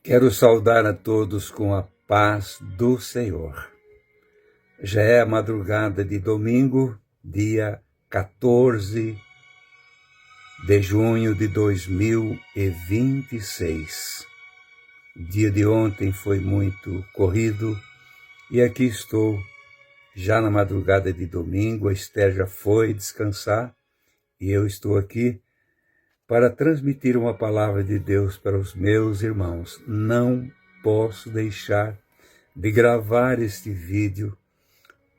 Quero saudar a todos com a paz do Senhor. Já é a madrugada de domingo, dia 14 de junho de 2026. O dia de ontem foi muito corrido e aqui estou, já na madrugada de domingo. A Esther já foi descansar e eu estou aqui para transmitir uma palavra de Deus para os meus irmãos. Não posso deixar de gravar este vídeo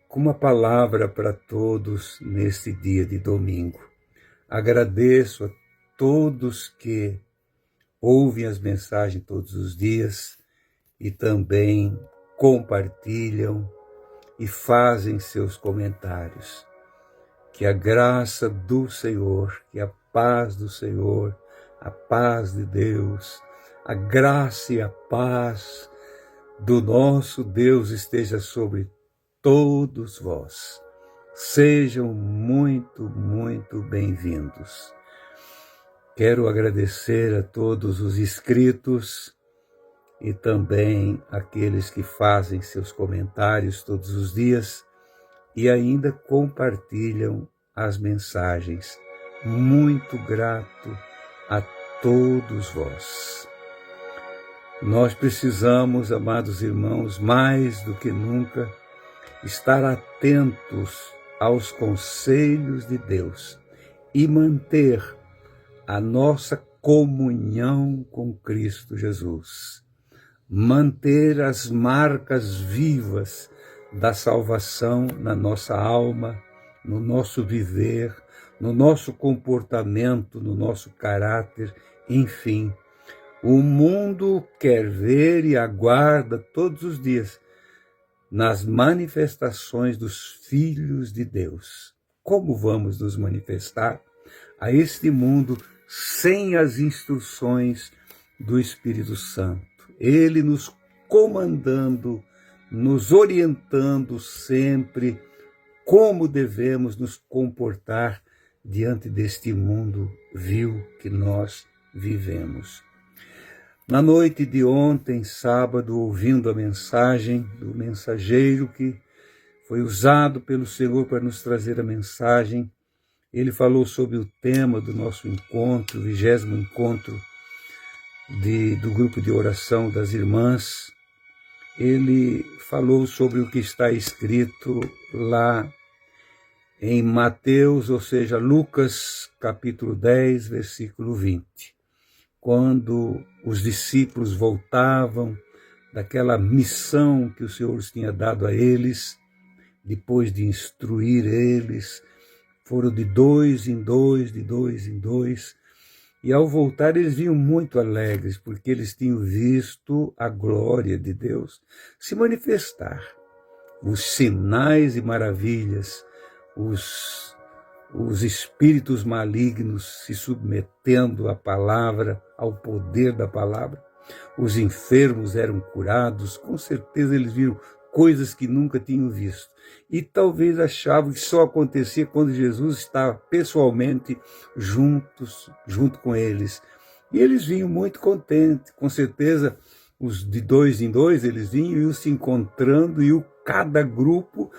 com uma palavra para todos neste dia de domingo. Agradeço a todos que ouvem as mensagens todos os dias e também compartilham e fazem seus comentários. Que a graça do Senhor, que a paz do Senhor, a paz de Deus, a graça e a paz do nosso Deus esteja sobre todos vós. Sejam muito, muito bem-vindos. Quero agradecer a todos os inscritos e também aqueles que fazem seus comentários todos os dias e ainda compartilham as mensagens. Muito grato a todos vós. Nós precisamos, amados irmãos, mais do que nunca, estar atentos aos conselhos de Deus e manter a nossa comunhão com Cristo Jesus. Manter as marcas vivas da salvação na nossa alma, no nosso viver, no nosso comportamento, no nosso caráter, enfim. O mundo quer ver e aguarda todos os dias nas manifestações dos filhos de Deus. Como vamos nos manifestar a este mundo sem as instruções do Espírito Santo? Ele nos comandando, nos orientando sempre como devemos nos comportar diante deste mundo vil que nós vivemos. Na noite de ontem, sábado, ouvindo a mensagem do mensageiro que foi usado pelo Senhor para nos trazer a mensagem, ele falou sobre o tema do nosso encontro, o 20º encontro do grupo de oração das irmãs. Ele falou sobre o que está escrito lá em Mateus, ou seja, Lucas, capítulo 10, versículo 20. Quando os discípulos voltavam daquela missão que o Senhor tinha dado a eles, depois de instruir eles, foram de dois em dois, e ao voltar eles vinham muito alegres, porque eles tinham visto a glória de Deus se manifestar. Os sinais e maravilhas, os espíritos malignos se submetendo à palavra, ao poder da palavra. Os enfermos eram curados, com certeza eles viram coisas que nunca tinham visto. E talvez achavam que só acontecia quando Jesus estava pessoalmente junto com eles. E eles vinham muito contentes, com certeza os de dois em dois, eles vinham e iam se encontrando, e cada grupo,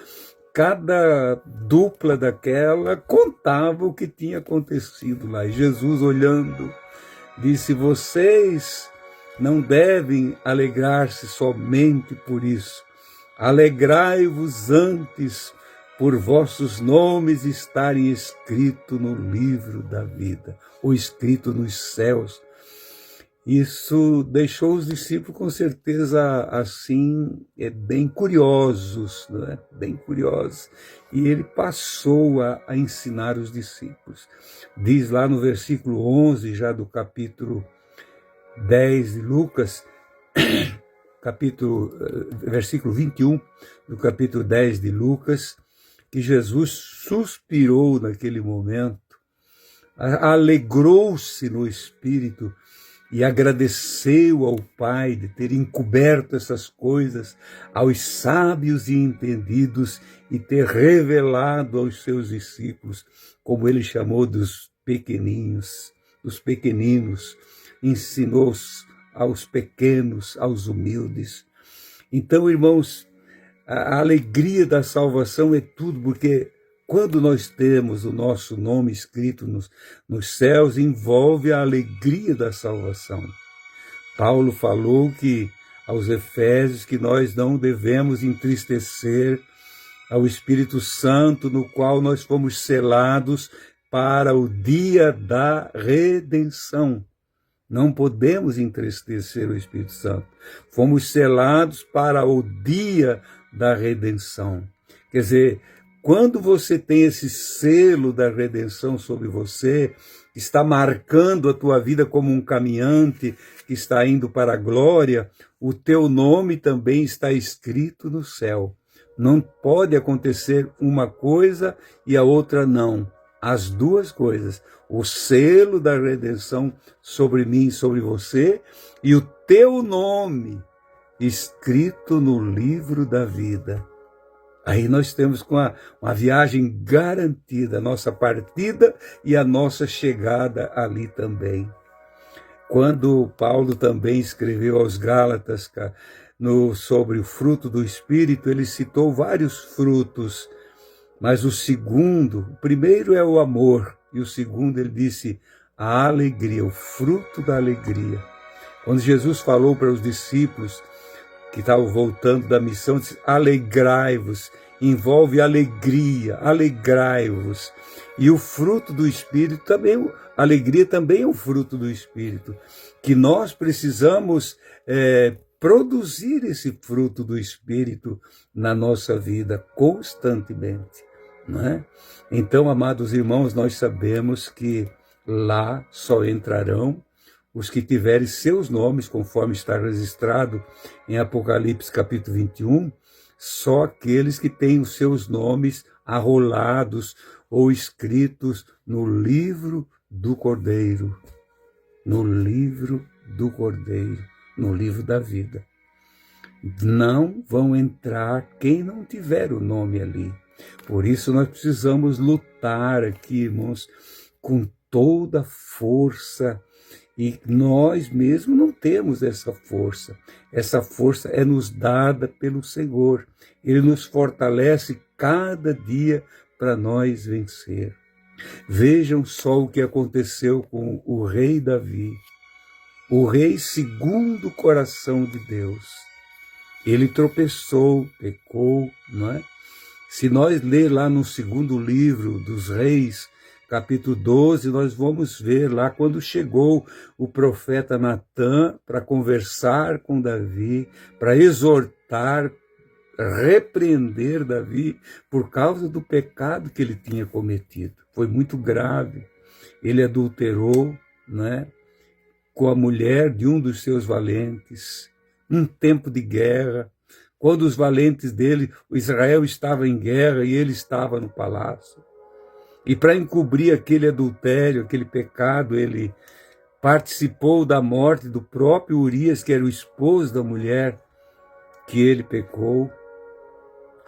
cada dupla daquela contava o que tinha acontecido lá. E Jesus, olhando, disse: vocês não devem alegrar-se somente por isso. Alegrai-vos antes por vossos nomes estarem escritos no livro da vida, ou escrito nos céus. Isso deixou os discípulos com certeza assim, bem curiosos, né? Bem curiosos. E ele passou a ensinar os discípulos. Diz lá no versículo 11, já do capítulo 10 de Lucas, versículo 21 do capítulo 10 de Lucas, que Jesus suspirou naquele momento, alegrou-se no Espírito e agradeceu ao Pai de ter encoberto essas coisas aos sábios e entendidos e ter revelado aos seus discípulos, como ele chamou dos pequeninos, ensinou aos pequenos, aos humildes. Então, irmãos, a alegria da salvação é tudo, porque quando nós temos o nosso nome escrito nos céus, envolve a alegria da salvação. Paulo falou que aos Efésios que nós não devemos entristecer ao Espírito Santo, no qual nós fomos selados para o dia da redenção. Não podemos entristecer o Espírito Santo. Fomos selados para o dia da redenção. Quer dizer, quando você tem esse selo da redenção sobre você, está marcando a tua vida como um caminhante que está indo para a glória, o teu nome também está escrito no céu. Não pode acontecer uma coisa e a outra não. As duas coisas. O selo da redenção sobre mim e sobre você e o teu nome escrito no livro da vida. Aí nós temos com uma viagem garantida, a nossa partida e a nossa chegada ali também. Quando Paulo também escreveu aos Gálatas sobre o fruto do Espírito, ele citou vários frutos, mas o primeiro é o amor, e o segundo ele disse a alegria, o fruto da alegria. Quando Jesus falou para os discípulos que estavam voltando da missão, disse, alegrai-vos, envolve alegria, alegrai-vos. E o fruto do Espírito também, alegria também é um fruto do Espírito, que nós precisamos produzir esse fruto do Espírito na nossa vida constantemente, não é? Então, amados irmãos, nós sabemos que lá só entrarão os que tiverem seus nomes, conforme está registrado em Apocalipse capítulo 21, só aqueles que têm os seus nomes arrolados ou escritos no livro do Cordeiro, no livro do Cordeiro, no livro da vida. Não vão entrar quem não tiver o nome ali. Por isso nós precisamos lutar aqui, irmãos, com toda a força. E nós mesmos não temos essa força. Essa força é nos dada pelo Senhor. Ele nos fortalece cada dia para nós vencer. Vejam só o que aconteceu com o rei Davi, o rei segundo o coração de Deus. Ele tropeçou, pecou, não é? Se nós ler lá no segundo livro dos Reis, capítulo 12, nós vamos ver lá quando chegou o profeta Natã para conversar com Davi, para exortar, repreender Davi por causa do pecado que ele tinha cometido. Foi muito grave. Ele adulterou, né, com a mulher de um dos seus valentes, um tempo de guerra, quando os valentes dele, o Israel estava em guerra e ele estava no palácio. E para encobrir aquele adultério, aquele pecado, ele participou da morte do próprio Urias, que era o esposo da mulher que ele pecou.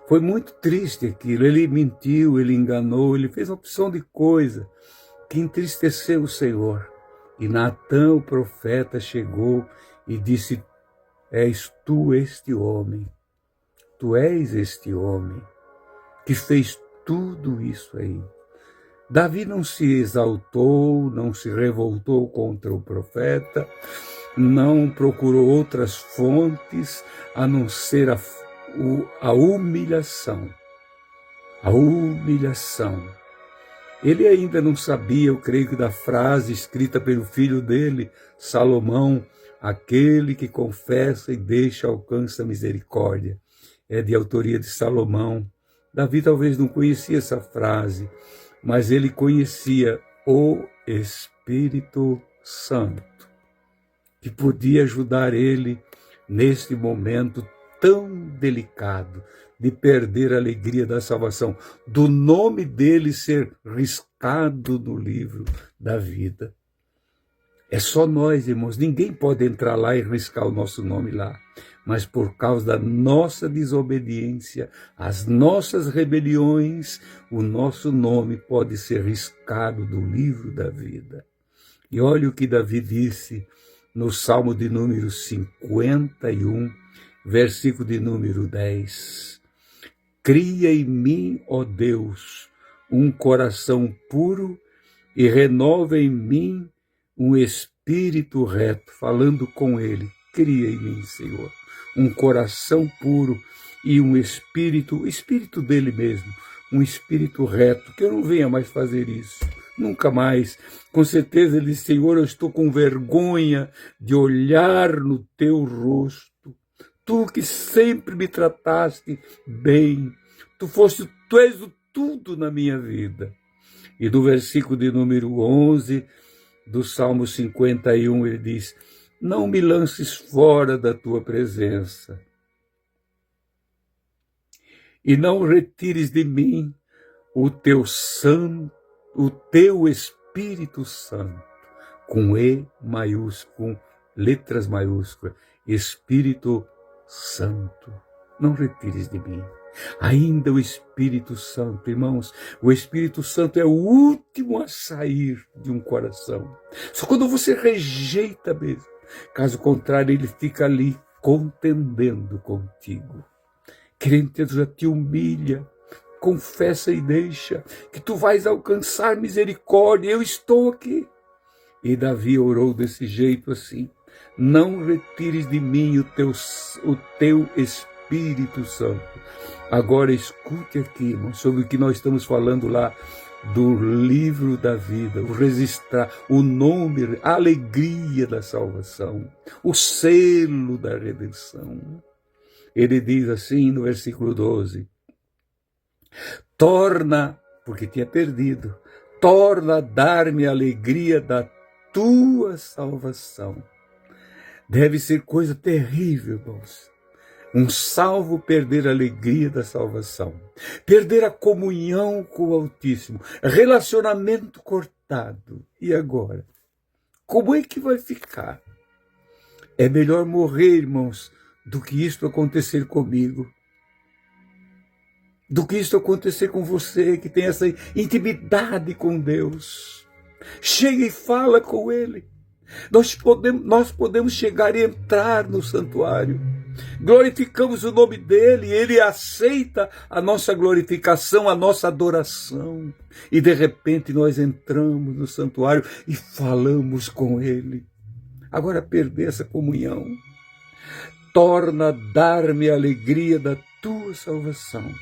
Foi muito triste aquilo. Ele mentiu, ele enganou, ele fez uma opção de coisa que entristeceu o Senhor. E Natã, o profeta, chegou e disse, és tu este homem, tu és este homem que fez tudo isso aí. Davi não se exaltou, não se revoltou contra o profeta, não procurou outras fontes a não ser a humilhação. A humilhação. Ele ainda não sabia, eu creio, da frase escrita pelo filho dele, Salomão, aquele que confessa e deixa alcança a misericórdia. É de autoria de Salomão. Davi talvez não conhecia essa frase, mas ele conhecia o Espírito Santo, que podia ajudar ele neste momento tão delicado de perder a alegria da salvação, do nome dele ser riscado no livro da vida. É só nós, irmãos, ninguém pode entrar lá e riscar o nosso nome lá, mas por causa da nossa desobediência, as nossas rebeliões, o nosso nome pode ser riscado do livro da vida. E olha o que Davi disse no Salmo de número 51, versículo de número 10. Cria em mim, ó Deus, um coração puro e renova em mim um espírito reto, falando com ele. Cria em mim, Senhor, um coração puro e um espírito dele mesmo, um espírito reto, que eu não venha mais fazer isso, nunca mais. Com certeza ele diz: Senhor, eu estou com vergonha de olhar no teu rosto. Tu que sempre me trataste bem, tu és o tudo na minha vida. E no versículo de número 11 do Salmo 51, ele diz: não me lances fora da tua presença, e não retires de mim o teu Espírito Santo, com E maiúsculo, letras maiúsculas, Espírito Santo, não retires de mim. Ainda o Espírito Santo, irmãos, o Espírito Santo é o último a sair de um coração. Só quando você rejeita mesmo. Caso contrário, ele fica ali contendendo contigo. Crente, já te humilha, confessa e deixa que tu vais alcançar misericórdia. Eu estou aqui. E Davi orou desse jeito assim: não retires de mim o teu Espírito Santo. Agora escute aqui, irmão, sobre o que nós estamos falando lá do livro da vida, o registrar, o nome, a alegria da salvação, o selo da redenção. Ele diz assim no versículo 12: torna, porque tinha perdido, torna a dar-me a alegria da tua salvação. Deve ser coisa terrível, irmãos, um salvo perder a alegria da salvação, perder a comunhão com o Altíssimo, relacionamento cortado. E agora? Como é que vai ficar? É melhor morrer, irmãos, do que isto acontecer comigo, do que isto acontecer com você, que tem essa intimidade com Deus. Chega e fala com Ele. Nós podemos chegar e entrar no santuário. Glorificamos o nome dEle, Ele aceita a nossa glorificação, a nossa adoração. E de repente nós entramos no santuário e falamos com Ele. Agora perder essa comunhão. Torna a dar-me a alegria da tua salvação.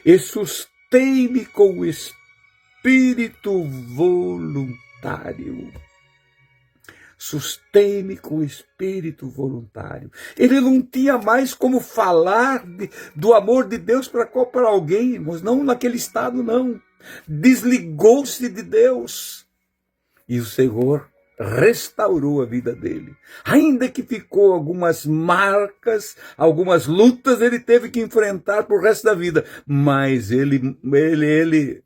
E sustém-me com o espírito voluntário. Sustém-me com o espírito voluntário. Ele não tinha mais como falar do amor de Deus para alguém, irmãos, não naquele estado, não. Desligou-se de Deus. E o Senhor restaurou a vida dele. Ainda que ficou algumas marcas, algumas lutas ele teve que enfrentar pro resto da vida, mas ele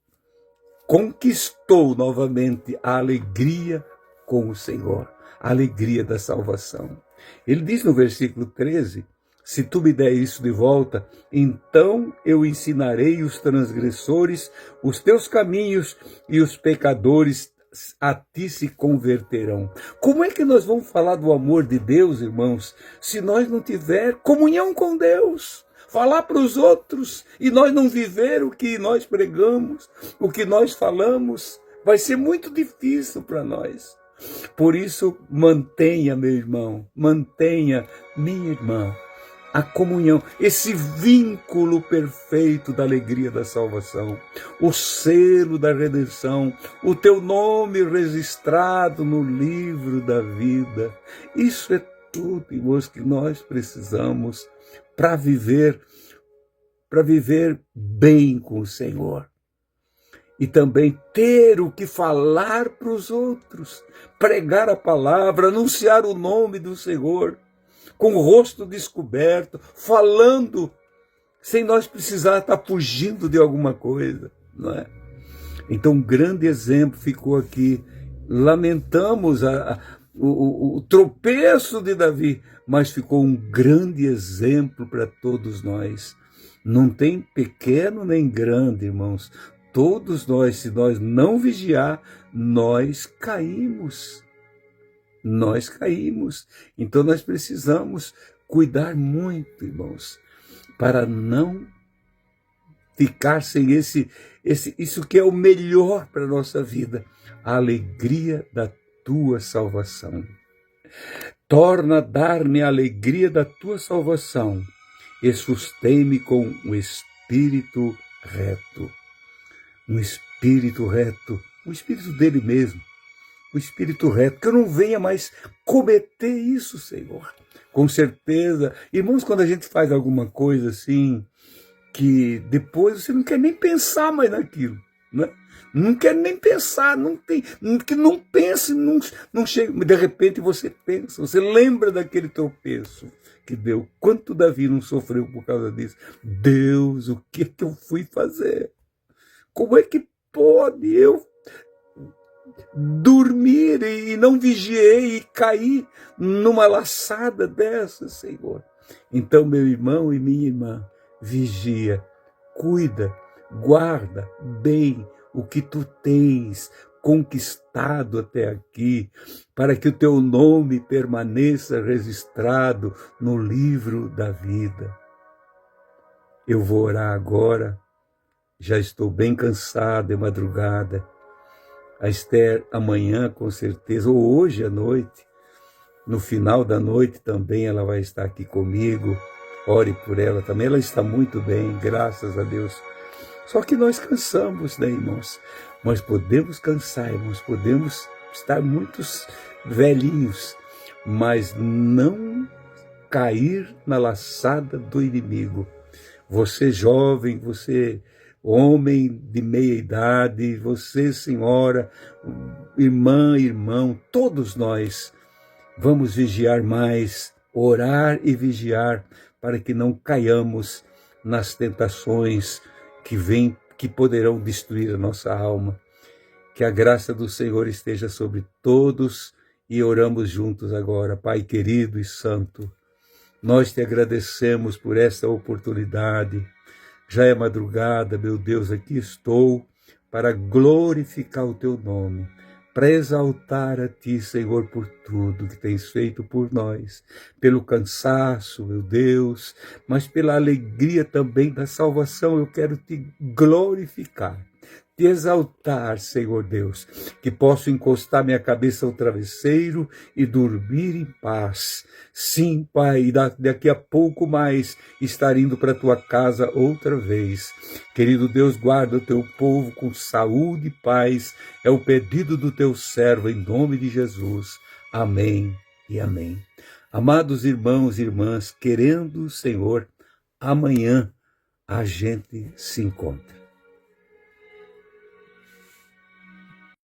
conquistou novamente a alegria com o Senhor, a alegria da salvação. Ele diz no versículo 13, se tu me der isso de volta, então eu ensinarei os transgressores os teus caminhos e os pecadores a ti se converterão. Como é que nós vamos falar do amor de Deus, irmãos, se nós não tiver comunhão com Deus? Falar para os outros e nós não viver o que nós pregamos, o que nós falamos, vai ser muito difícil para nós. Por isso, mantenha, meu irmão, mantenha, minha irmã, a comunhão, esse vínculo perfeito da alegria da salvação, o selo da redenção, o teu nome registrado no livro da vida. Isso é tudo, irmãos, que nós precisamos para viver bem com o Senhor. E também ter o que falar para os outros, pregar a palavra, anunciar o nome do Senhor, com o rosto descoberto, falando, sem nós precisar estar fugindo de alguma coisa, não é? Então, um grande exemplo ficou aqui. Lamentamos o tropeço de Davi, mas ficou um grande exemplo para todos nós. Não tem pequeno nem grande, irmãos. Todos nós, se nós não vigiar, nós caímos. nós caímos. Então nós precisamos cuidar muito, irmãos, para não ficar sem isso que é o melhor para a nossa vida, a alegria da tua salvação. Torna a dar-me a alegria da tua salvação e sustém-me com um espírito reto. Um espírito reto, um espírito dele mesmo, um espírito reto, que eu não venha mais cometer isso, Senhor. Com certeza, irmãos, quando a gente faz alguma coisa assim, que depois você não quer nem pensar mais naquilo, né? Não quer nem pensar, que não pense, não chega, de repente você pensa, você lembra daquele tropeço que deu. Quanto Davi não sofreu por causa disso? Deus, o que eu fui fazer? Como é que pode eu dormir e não vigiei e cair numa laçada dessa, Senhor? Então, meu irmão e minha irmã, vigia, cuida, guarda bem o que tu tens conquistado até aqui, para que o teu nome permaneça registrado no livro da vida. Eu vou orar agora, já estou bem cansado, é madrugada. A Esther amanhã, com certeza, ou hoje à noite, no final da noite também ela vai estar aqui comigo. Ore por ela também, ela está muito bem, graças a Deus. Só que nós cansamos, né, irmãos? Nós podemos cansar, irmãos, podemos estar muitos velhinhos, mas não cair na laçada do inimigo. Você jovem, você homem de meia idade, você senhora, irmã, irmão, todos nós vamos vigiar mais, orar e vigiar, para que não caiamos nas tentações que poderão destruir a nossa alma. Que a graça do Senhor esteja sobre todos e oramos juntos agora. Pai querido e santo, nós te agradecemos por esta oportunidade. Já é madrugada, meu Deus, aqui estou para glorificar o teu nome, para exaltar a ti, Senhor, por tudo que tens feito por nós, pelo cansaço, meu Deus, mas pela alegria também da salvação. Eu quero te glorificar, te exaltar, Senhor Deus, que posso encostar minha cabeça ao travesseiro e dormir em paz. Sim, Pai, e daqui a pouco mais estar indo para a tua casa outra vez. Querido Deus, guarda o teu povo com saúde e paz. É o pedido do teu servo, em nome de Jesus. Amém e amém. Amados irmãos e irmãs, querendo o Senhor, amanhã a gente se encontra.